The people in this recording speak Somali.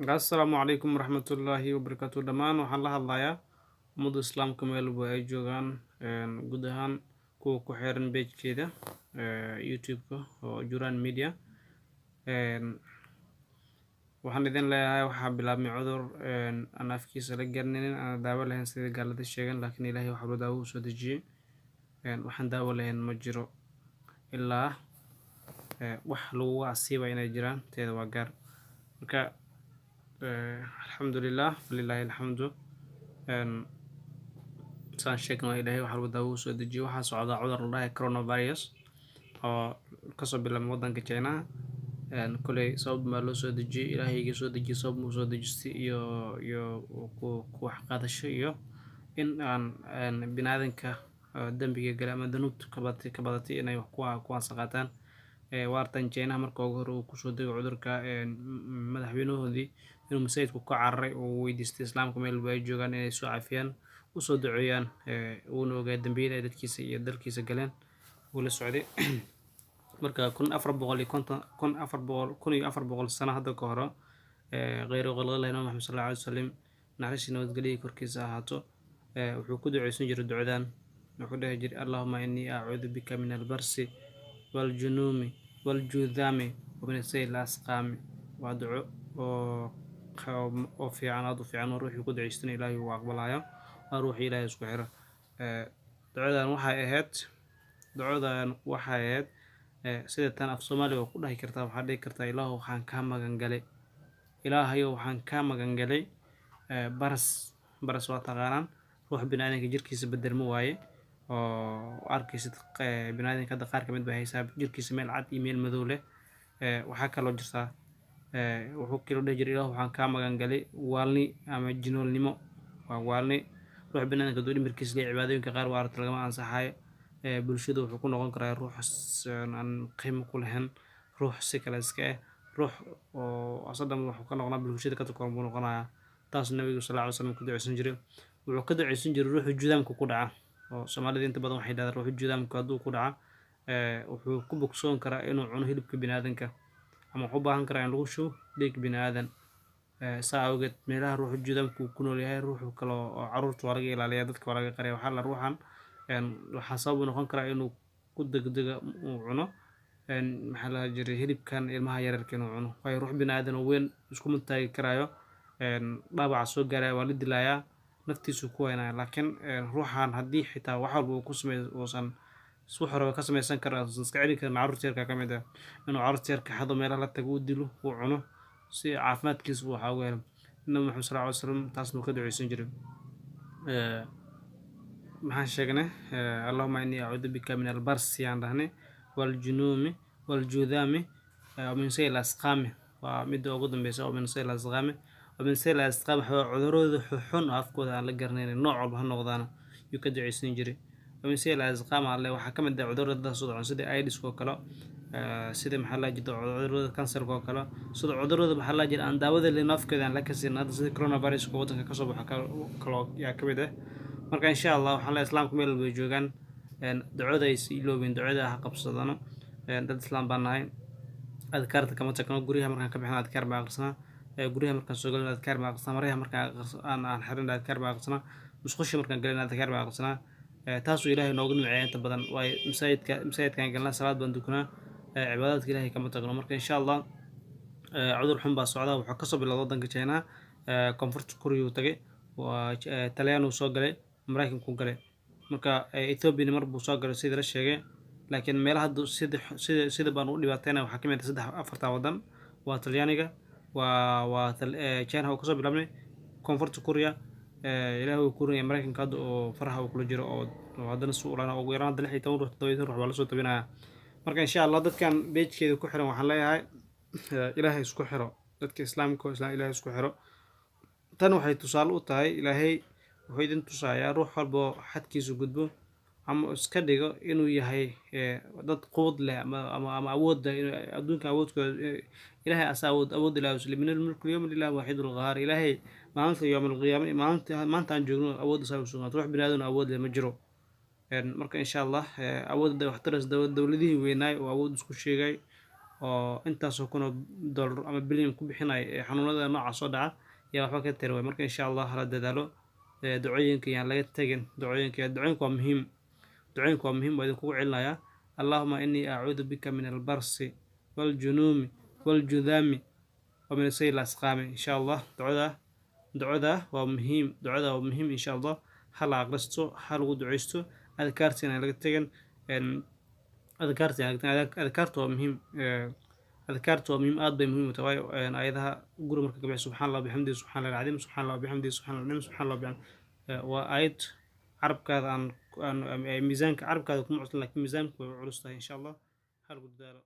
Asalaamu calaykum waraxmatullaahi wabarakaatu. Dhammaan waxaan la hadlayaa ummadda islaamka meel walba ay joogaan, guud ahaan kuwa ku xiran page-keeda YouTube-ka oo Juraan Media. Waxaan idin leeyahay waxaa bilaabmay cudur aan afkiisa la garanaynin, aan daawo lahayn sida gaalada sheegan, laakiin Ilaahay waxaa daawo u soo dejiyey. Waxaan daawo lahayn ma jiro ilaa wax lagu asiibay inay jiraan, teeda waa gaar. Marka alxamdulilah walilaahi alxamdu. saan sheegno Ilaahay waxaa daawo u soo dejiyey. Waxaa socda cudur la dhahay coronavirus oo kasoo bilaabmay waddanka China. Koley sabab baa loo soo dejiyey, Ilaahayga soo dejiyey sabab muu soo dejistay iyo ku wax qaadasho iyo in aan bini'aadanka dambiga gala ama danuubta ka badatay inay wax kuwaas qaataan. Waartan China marka ugu hore uu kusoo degay cudurka, madaxweynahoodii inuu masaajidku ka cararay oo weydiistay islaamka meel walba ay joogaan inay soo cafiyaan, u soo duceeyaan, uuna ogaa dambiyada ay dadkiisa iyo dalkiisa galeen uu la socday. marka 1400 sano hadda ka hor غير قلقله إمام محمد صلى الله عليه وسلم نعيش نودقلي كركيز هاتو وحكود عيسون جرد دعدان نحوده جري اللهم إني أعوذ بك من البرس والجنوم والجذام ومن السيل الأسقام وأدعو وفي عناد وفي عن روحي يكود عيسون إلهي وأقبلها وروحي إلهي سكحرة. دعدان وحيات sida tan af Soomaaliga ku dhahi kartaa waxa dhici kartaa Ilaahu waxaan ka magan galay Ilaahayow waxaan ka magan galay baras waa taqaanaan ruux bini'aadanka jirkiisa bedelmo waaye oo arkaysid bini'aadanka hadda qaar ka mid baa haysaa jirkiisa meel cad iyo meel madow leh. waxaa kaloo jirtaa wuxuu kilo dhihi jiray Ilaahu waxaan ka magan galay waalni ama jinoolnimo waa waalni ruux bini'aadanka duu dhimirkiisa leeyahay cibaadooyinka qaar waa aragti lagama ansaxayo. bulshada wuxuu ku noqon karaa ruux aan qiimo ku lahayn, ruux si kale iska ruux oo asadam wuxuu ka noqonaa bulshada ka takoon buu noqonayaa. taas nabiga sallallahu alayhi wasallam ku duceysan jiray, wuxuu ka duceysan jiray ruuxu judaamka ku dhaca oo Soomaalida inta badan waxay dhahdaan ruuxu judaamka hadduu ku dhaca wuxuu ku bogsoon karaa inuu cuno hilibka bini'aadanka ama wuxuu u baahan karaa in lagu shubo dhiig bini'aadan. saa awgeed meelaha ruuxu judaamka ku nool yahay ruuxu kale oo caruurta waa laga ilaaliyaa, dadka waa laga qariyaa. waxaa la ruuxan waxaa sabab u noqon karaa inuu ku degdega uu cuno maxaa la jiray hilibkan ilmaha yararka inuu cuno, waayo ruux bini'aadan oo weyn isku mid taagi karaayo dhaawac soo gaaraya waa la dilayaa naftiisu ku weynaa. laakiin ruuxan haddii xitaa wax walba uu ku sameeyo uusan wax hore ka samaysan karaa iska celin karin caruurta yarka ka mid ah inuu caruurta yarka xado meelaha la tago u dilo uu cuno si caafimaadkiisa uu waxa ugu helo. nabi maxamed sallallahu alayhi wasallam taas nuu ka duceysan jiray. maxaan sheegnay allahumma inni a'uudu bika min albarsi aan dhahnay waljunumi waljudami ومن سيء الأسقام ومد أقدم بيسا ومن سيء الأسقام ومن سيء الأسقام عذرود حن أفكود على الجرنين النوع بهالنقطان يكدع سنجري. ومن سيء الأسقام على وحكم الدع عذرود ده صدع سيد أيديس كوكلا سيد محل جد عذرود كانسر كوكلا صدع عذرود محل جد أن داود اللي نافكد عن لك سين هذا سيد كورونا فيروس كوتك كسب حكا كلا يا كبده. marka insha Allah waxaan la islaamku meel way joogan ducada ay iloobin ducada ha qabsadano dad islaam baan nahay. adkaarta kama tagno guriga markaan ka bixin adkaar baa aqrisana, guriga markaan soo galno adkaar baa aqrisana, maryaha markaan aan xirin adkaar baa aqrisana, musqusha markaan galno adkaar baa aqrisana. taas oo Ilaahay noogu nimceeyay inta badan way masaajidkan galna salaad baan dukanaa, cibaadadka Ilaahay kama tagno. marka insha Allah cudur xun baa socda wuxuu ka soo bilowday waddanka China, koonfurta Korea uu tagay waa Talyaani uu soo galay, Mareykanka ku galay. marka Ethiopia mar buu soo galay sida la sheegay, laakiin meelaha sida baan u dhibaatayna waxaa kamid ah 3-4 wadan waa Talyaaniga waa China oo kasoo bilaabnay koonfurta Korea Ilaahay uu Korea Mareykanka hadda oo faraha uu kula jiro oo haddana suu ulana ugu yaraan 16 ruux 17 ruux waa la soo tabinaya. marka insha Allah dadkan page-keeda ku xiran waxaan leeyahay Ilaahay isku xiro dadka islaamka Ilaahay isku xiro. tan waxay tusaale u tahay Ilaahay wuxuu idin tusayaa ruux walba xadkiisu gudbo ama iska dhigo inuu yahay dad quwad leh ama awood adduunka awoodkooda Ilaahay awood Ilaahay muslimin mulku yawm lillahi wahidul qahar. Ilaahay maalinta yawmul qiyaamah maanta aan joogno awood isaga sugan ruux bini'aadan awood leh ma jiro. marka insha Allah awoodda waxtaras dawladihii weynaay oo awood isku sheegay oo intaasoo kun oo dollar ama bilyan ku bixinaya ee xanuunada noocaas soo dhaca yaa waxba ka tari waaya. Marka insha allah hala dadaalo, ducooyinka yaan laga tagin. Ducooyinka waa muhiim. ducooyinku waa muhiim, waa idinkugu celinayaa. allahuma inii acuudu bika min albarsi waljunuumi waljudami wa min sayyi lasqaami. insha allah ducada waa muhiim. insha allah hala aqristo, ha lagu duceysto, adkaartina laga tegan. adkaarta waa muhiim. aad bay muhiim u tahay. aayadaha guri marka gabax subxaanallah bixamdihi subxaanallah alcadiim subxaanallah bixamdihi subxaanallah alcadiim subxaanallah bixamdihi waa aayad carabkaada aan miisaanka carabkaada kuma cuslan, laakiin miisaanku way culus tahay. insha allah ha lagu dadaalo.